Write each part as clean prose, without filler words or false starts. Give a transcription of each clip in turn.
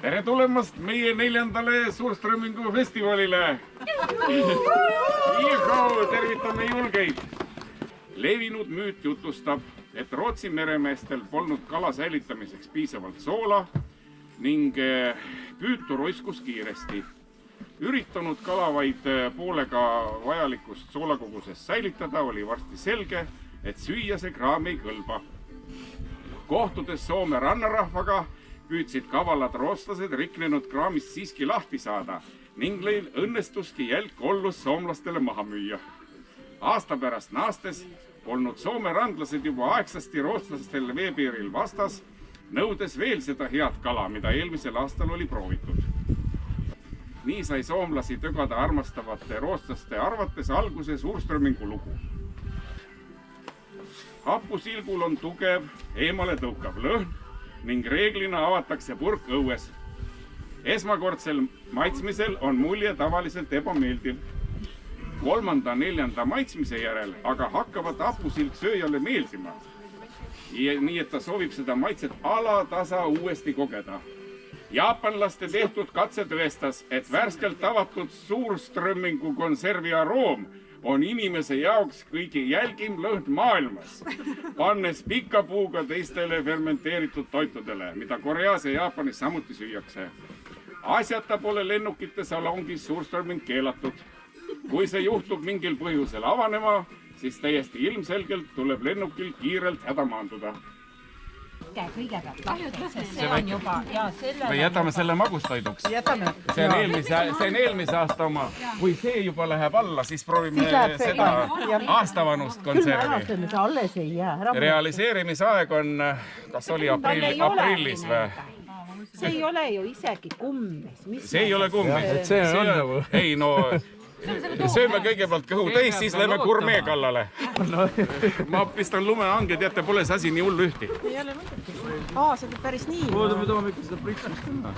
Tere tulemast meie 4. Suurströmmingu festivalile! Tervitame julgeid! Levinud müüt jutustab, et Rootsi meremeestel polnud kala säilitamiseks piisavalt soola ning püütu roiskus kiiresti. Üritanud kala vaid poolega vajalikust soolakogusest säilitada, oli varsti selge, et süüa see kraam ei kõlba. Kohtudes Soome rannarahvaga püüdsid kavalad rootslased riknenud kraamist siiski lahti saada ning neil õnnestuski jälg kollus soomlastele maha müüa. Aasta pärast naastes polnud Soome randlased juba aegsasti rootslastele veepiiril vastas, nõudes veel seda head kala, mida eelmisel aastal oli proovitud. Nii sai soomlasi tögada armastavate rootslaste arvates alguse Suurströmmingu lugu. Hapusilgul on tugev, eemale tõukav lõhn ning reeglina avatakse purk õues. Esmakordsel maitsmisel on mulje tavaliselt ebameeldiv. 3.–4. maitsmise järel aga hakkavad hapusilg sööjale meeldima. Nii et ta soovib seda maitset alatasa uuesti kogeda. Jaapanlaste tehtud katse tõestas, et värskelt avatud Suurströmmingu konservi aroom on inimese jaoks kõige jälgim lõhn maailmas, pannes pika puuga teistele fermenteeritud toitudele, mida Koreas ja Jaapanis samuti süüakse. Asjata pole lennukite salongis Suurströmming keelatud. Kui see juhtub mingil põhjusel avanema, siis täiesti ilmselgelt tuleb lennukil kiirelt häda maanduda. Kõigepealt lahti, sest see on juba... Me jätame selle magustoiduks. See on eelmise aasta oma. Kui see juba läheb alla, siis proovime seda aastavanust konservi. Alles ei jää. Realiseerimisaeg on, kas oli aprillis või? See ei ole ju isegi kummis. See ei ole kummis. Ei, no... Sööme kõigepealt kõhu täis, siis lähme gurmee kallale. Ma pistan lumehange, teate, pole see asi nii hullu ühti. Ei ole mõteti. See on päris nii. Me tahame ikka seda pritsust teha.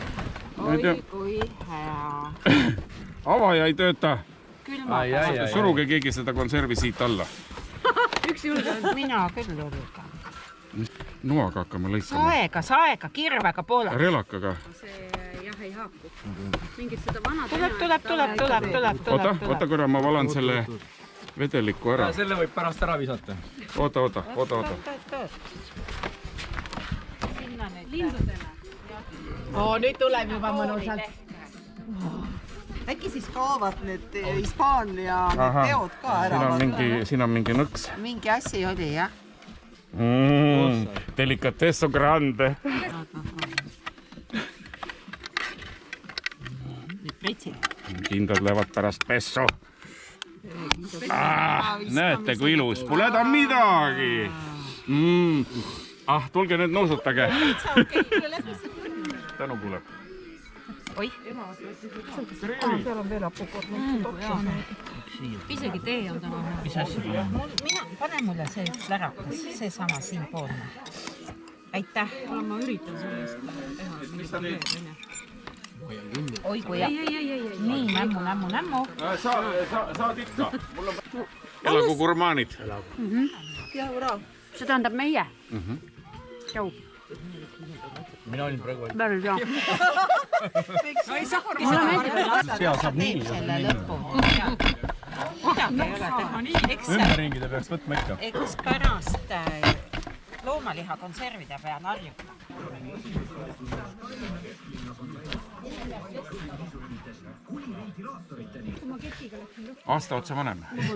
Oi, kui hea. Avaja ei tööta. Külma. Suruge keegi seda konservi siit alla. Üks julgenud mina küll julgenud. Noaga hakkame lõikama. Saega, kirvega poole. Relakaga. Jah, ei haaku. Mingit seda vana Tuleb. Oota korra, ma valan selle vedeliku ära. Selle võib pärast ära visata. Oota. Lindudele. Nüüd tuleb juba mõnusalt. Äkki siis kaovad need Hispaania teod ka ära? Siin on mingi nõks. Mingi asi oli, jah? Delicatesso grande. Kindad lähevad pärast pesso. Näete, kui ilus. Pole ta midagi. Tulge nüüd nõusutage. Tänu kuuleb. Oi. Seal on veel apukorn. Isegi tee on täna. Mis asja? Pane mulle see lärakas, see sama siinpoolne. Aitäh. Ma üritan sellest teha. Oi, kui hea. Nii, nämmu. Saad ikka. Elagu gurmaanid. Ja, ura. See tähendab meie. Jau. Mina olin praegu vaid. Päris hea. Sea saab nii. Selle lõpu. Midagi ei ole. Ümberringide peaks võtma ikka. Eks pärast loomaliha konservide peal harjutama. Aasta otsa vanem. Ei,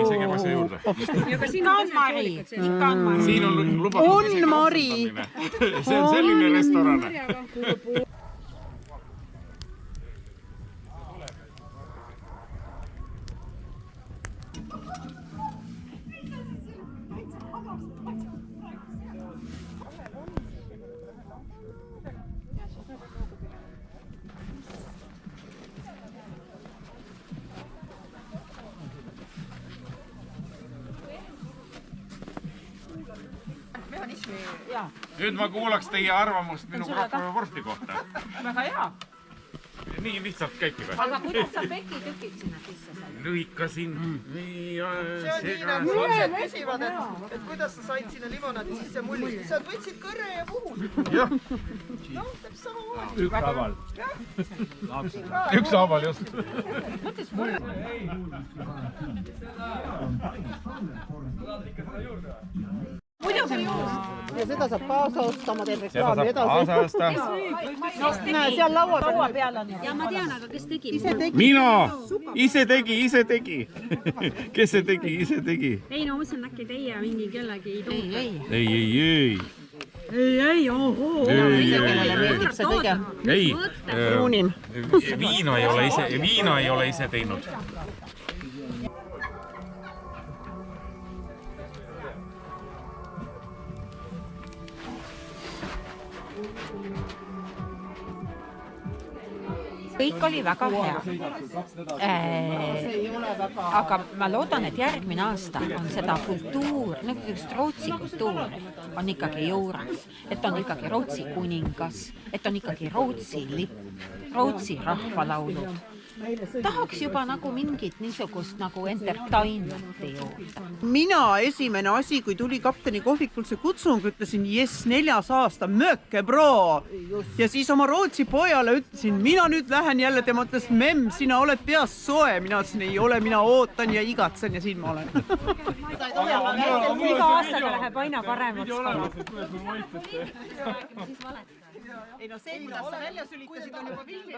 see käib asja juurde. Ikka on Mari. Siin on lubatud isegi Mari. See on selline restoran. Nüüd ma kuulaks teie arvamust minu krokovorsti kohta. Väga hea. nii lihtsalt käibki või? aga kuidas sa pekitükid sinna sisse said? Lõikasin ja see on nii nagu lapsed küsivad, et kuidas sa said sinna limonaadi sisse mulli. Sa võtsid kõrre ja puhusid. jah, Noh, teeb samamoodi. ükshaaval. ükshaaval just. Ja seda saab kaasa osta, ma teen reklaami edasi. Näe, seal laua peal on. ja ma tean, aga kes tegi? mina, ise tegi. kes see tegi, ise tegi? ei no ma mõtlesin, äkki teie mingi kellegi ei toonud. ei. ei, ohoo. Kellele meeldib see kõige ei, pruunim. viina ei ole ise teinud. kõik oli väga hea. Aga ma loodan, et järgmine aasta on seda kultuur, nagu Rootsi kultuuri on ikkagi juures, et on ikkagi Rootsi kuningas, et on ikkagi Rootsi lipp, Rootsi rahvalaulud. Tahaks juba nagu mingit niisugust nagu entertainmenti juurde. Mina esimene asi, kui tuli kapteni kohvikul see kutsung, ütlesin, jess, 4. aasta, mööke bro. Ja siis oma Rootsi pojale ütlesin, mina nüüd lähen jälle, tema ütles, memm, sina oled peas soe. Mina ütlesin, ei ole, mina ootan ja igatsen ja siin ma olen. iga aastaga läheb aina paremaks. Ei no see, kuidas sa välja sülitasid, on juba filmi.